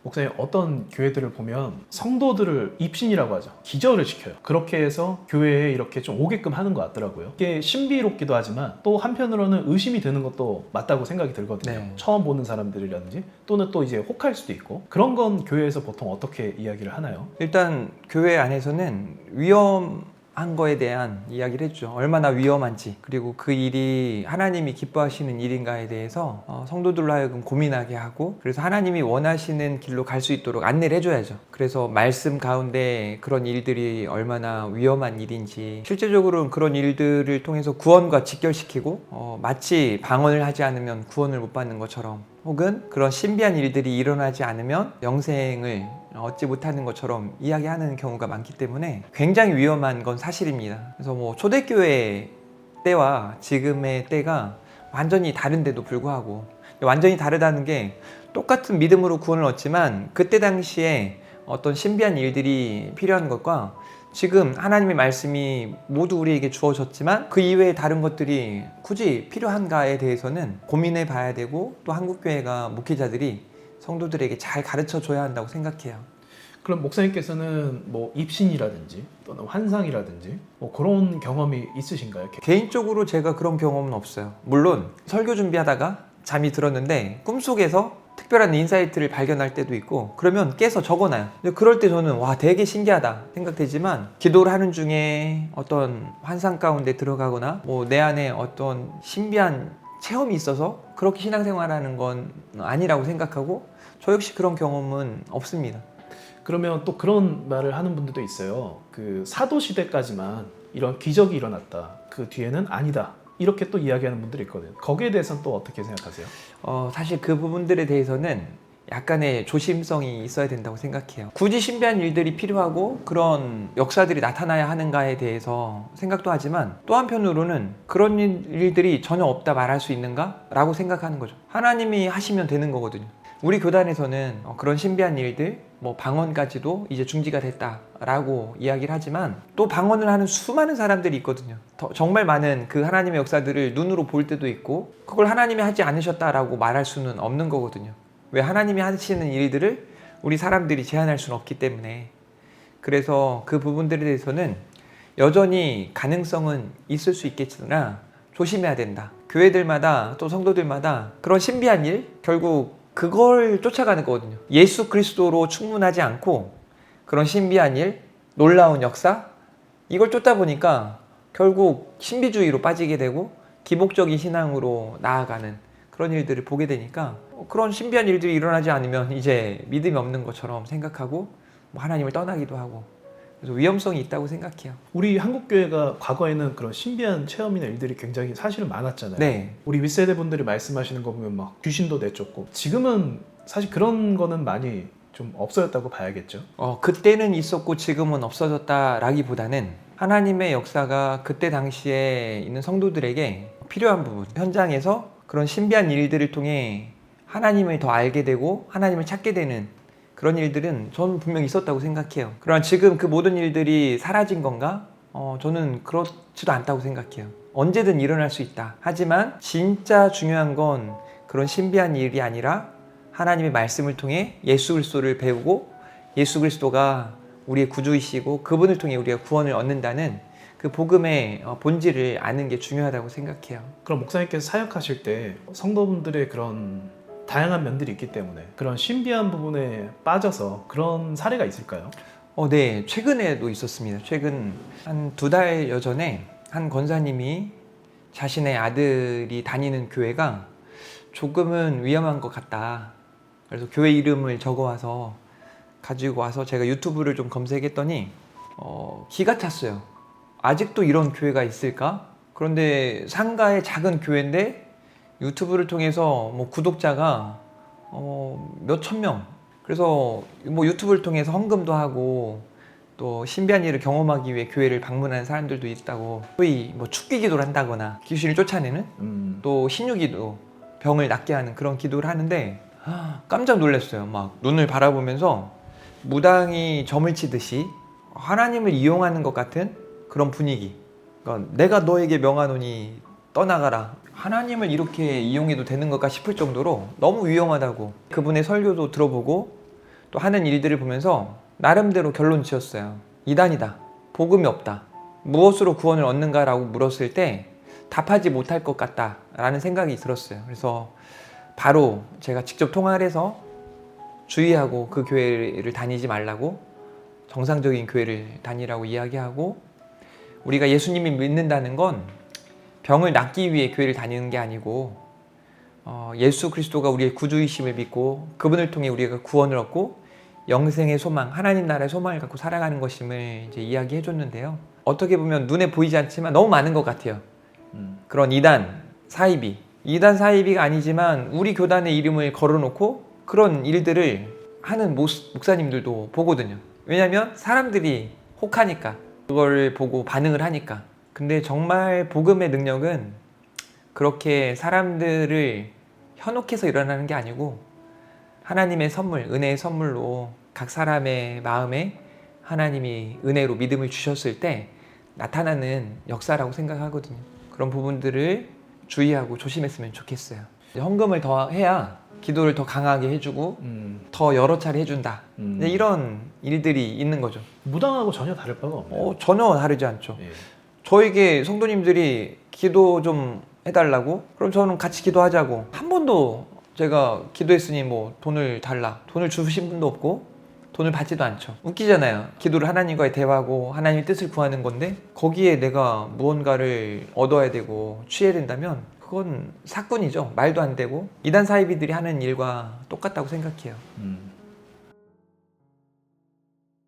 목사님, 어떤 교회들을 보면 성도들을 입신이라고 하죠. 기절을 시켜요. 그렇게 해서 교회에 이렇게 좀 오게끔 하는 것 같더라고요. 이게 신비롭기도 하지만 또 한편으로는 의심이 드는 것도 맞다고 생각이 들거든요. 네. 처음 보는 사람들이라든지 또는 또 이제 혹할 수도 있고, 그런 건 교회에서 보통 어떻게 이야기를 하나요? 일단 교회 안에서는 위험한 거에 대한 이야기를 했죠. 얼마나 위험한지, 그리고 그 일이 하나님이 기뻐하시는 일인가에 대해서 성도들로 하여금 고민하게 하고, 그래서 하나님이 원하시는 길로 갈 수 있도록 안내를 해줘야죠. 그래서 말씀 가운데 그런 일들이 얼마나 위험한 일인지, 실제적으로는 그런 일들을 통해서 구원과 직결시키고, 마치 방언을 하지 않으면 구원을 못 받는 것처럼, 혹은 그런 신비한 일들이 일어나지 않으면 영생을 얻지 못하는 것처럼 이야기하는 경우가 많기 때문에 굉장히 위험한 건 사실입니다. 그래서 뭐 초대교회 때와 지금의 때가 완전히 다른데도 불구하고, 완전히 다르다는 게 똑같은 믿음으로 구원을 얻지만 그때 당시에 어떤 신비한 일들이 필요한 것과 지금 하나님의 말씀이 모두 우리에게 주어졌지만 그 이외에 다른 것들이 굳이 필요한가에 대해서는 고민해 봐야 되고, 또 한국교회가 목회자들이 성도들에게 잘 가르쳐 줘야 한다고 생각해요. 그럼 목사님께서는 뭐 입신이라든지 또는 환상이라든지 뭐 그런 경험이 있으신가요? 개인적으로 제가 그런 경험은 없어요. 물론 설교 준비하다가 잠이 들었는데 꿈속에서 특별한 인사이트를 발견할 때도 있고, 그러면 깨서 적어놔요. 근데 그럴 때 저는 와, 되게 신기하다 생각되지만, 기도를 하는 중에 어떤 환상 가운데 들어가거나 뭐 내 안에 어떤 신비한 체험이 있어서 그렇게 신앙생활하는 건 아니라고 생각하고, 저 역시 그런 경험은 없습니다. 그러면 또 그런 말을 하는 분들도 있어요. 그 사도시대까지만 이런 기적이 일어났다, 그 뒤에는 아니다, 이렇게 또 이야기하는 분들이 있거든요. 거기에 대해서는 또 어떻게 생각하세요? 사실 그 부분들에 대해서는 약간의 조심성이 있어야 된다고 생각해요. 굳이 신비한 일들이 필요하고 그런 역사들이 나타나야 하는가에 대해서 생각도 하지만, 또 한편으로는 그런 일들이 전혀 없다 말할 수 있는가? 라고 생각하는 거죠. 하나님이 하시면 되는 거거든요. 우리 교단에서는 그런 신비한 일들, 뭐 방언까지도 이제 중지가 됐다라고 이야기를 하지만, 또 방언을 하는 수많은 사람들이 있거든요. 정말 많은 그 하나님의 역사들을 눈으로 볼 때도 있고, 그걸 하나님이 하지 않으셨다라고 말할 수는 없는 거거든요. 왜? 하나님이 하시는 일들을 우리 사람들이 제한할 수는 없기 때문에. 그래서 그 부분들에 대해서는 여전히 가능성은 있을 수 있겠으나 조심해야 된다. 교회들마다 또 성도들마다 그런 신비한 일, 결국 그걸 쫓아가는 거거든요. 예수 그리스도로 충분하지 않고 그런 신비한 일, 놀라운 역사, 이걸 쫓다 보니까 결국 신비주의로 빠지게 되고 기복적인 신앙으로 나아가는 그런 일들을 보게 되니까, 그런 신비한 일들이 일어나지 않으면 이제 믿음이 없는 것처럼 생각하고 뭐 하나님을 떠나기도 하고, 그래서 위험성이 있다고 생각해요. 우리 한국교회가 과거에는 그런 신비한 체험이나 일들이 굉장히 사실은 많았잖아요. 네. 우리 윗세대 분들이 말씀하시는 거 보면 막 귀신도 내쫓고, 지금은 사실 그런 거는 많이 좀 없어졌다고 봐야겠죠. 그때는 있었고 지금은 없어졌다라기보다는 하나님의 역사가 그때 당시에 있는 성도들에게 필요한 부분, 현장에서 그런 신비한 일들을 통해 하나님을 더 알게 되고 하나님을 찾게 되는 그런 일들은 저는 분명히 있었다고 생각해요. 그러나 지금 그 모든 일들이 사라진 건가? 저는 그렇지도 않다고 생각해요. 언제든 일어날 수 있다. 하지만 진짜 중요한 건 그런 신비한 일이 아니라 하나님의 말씀을 통해 예수 그리스도를 배우고, 예수 그리스도가 우리의 구주이시고 그분을 통해 우리가 구원을 얻는다는 그 복음의 본질을 아는 게 중요하다고 생각해요. 그럼 목사님께서 사역하실 때 성도분들의 그런 다양한 면들이 있기 때문에 그런 신비한 부분에 빠져서 그런 사례가 있을까요? 네, 최근에도 있었습니다. 최근 한 2달 전에 한 권사님이 자신의 아들이 다니는 교회가 조금은 위험한 것 같다. 그래서 교회 이름을 적어와서 가지고 와서 제가 유튜브를 좀 검색했더니 기가 찼어요. 아직도 이런 교회가 있을까? 그런데 상가의 작은 교회인데 유튜브를 통해서 뭐 구독자가 몇천 명. 그래서 뭐 유튜브를 통해서 헌금도 하고 또 신비한 일을 경험하기 위해 교회를 방문하는 사람들도 있다고. 소위 뭐 축기 기도를 한다거나 귀신을 쫓아내는 또 신유기도, 병을 낫게 하는 그런 기도를 하는데 깜짝 놀랐어요. 막 눈을 바라보면서 무당이 점을 치듯이 하나님을 이용하는 것 같은 그런 분위기. 그러니까 내가 너에게 명하노니 떠나가라. 하나님을 이렇게 이용해도 되는 걸까 싶을 정도로 너무 위험하다고. 그분의 설교도 들어보고 또 하는 일들을 보면서 나름대로 결론 지었어요. 이단이다. 복음이 없다. 무엇으로 구원을 얻는가라고 물었을 때 답하지 못할 것 같다라는 생각이 들었어요. 그래서 바로 제가 직접 통화를 해서 주의하고 그 교회를 다니지 말라고, 정상적인 교회를 다니라고 이야기하고, 우리가 예수님이 믿는다는 건 병을 낫기 위해 교회를 다니는 게 아니고 예수 그리스도가 우리의 구주이심을 믿고 그분을 통해 우리가 구원을 얻고 영생의 소망, 하나님 나라의 소망을 갖고 살아가는 것임을 이제 이야기해 줬는데요. 어떻게 보면 눈에 보이지 않지만 너무 많은 것 같아요. 그런 이단 사이비가 아니지만 우리 교단의 이름을 걸어놓고 그런 일들을 하는 목사님들도 보거든요. 왜냐하면 사람들이 혹하니까, 그걸 보고 반응을 하니까. 근데 정말 복음의 능력은 그렇게 사람들을 현혹해서 일어나는 게 아니고 하나님의 선물, 은혜의 선물로 각 사람의 마음에 하나님이 은혜로 믿음을 주셨을 때 나타나는 역사라고 생각하거든요. 그런 부분들을 주의하고 조심했으면 좋겠어요. 헌금을 더 해야 기도를 더 강하게 해주고 더 여러 차례 해준다. 이런 일들이 있는 거죠. 무당하고 전혀 다를 바가 없네요. 전혀 다르지 않죠. 예. 저에게 성도님들이 기도 좀 해달라고, 그럼 저는 같이 기도하자고. 한 번도 제가 기도했으니 뭐 돈을 달라, 돈을 주신 분도 없고 돈을 받지도 않죠. 웃기잖아요. 기도를 하나님과의 대화고 하나님의 뜻을 구하는 건데 거기에 내가 무언가를 얻어야 되고 취해야 된다면 그건 사꾼이죠. 말도 안 되고 이단 사이비들이 하는 일과 똑같다고 생각해요.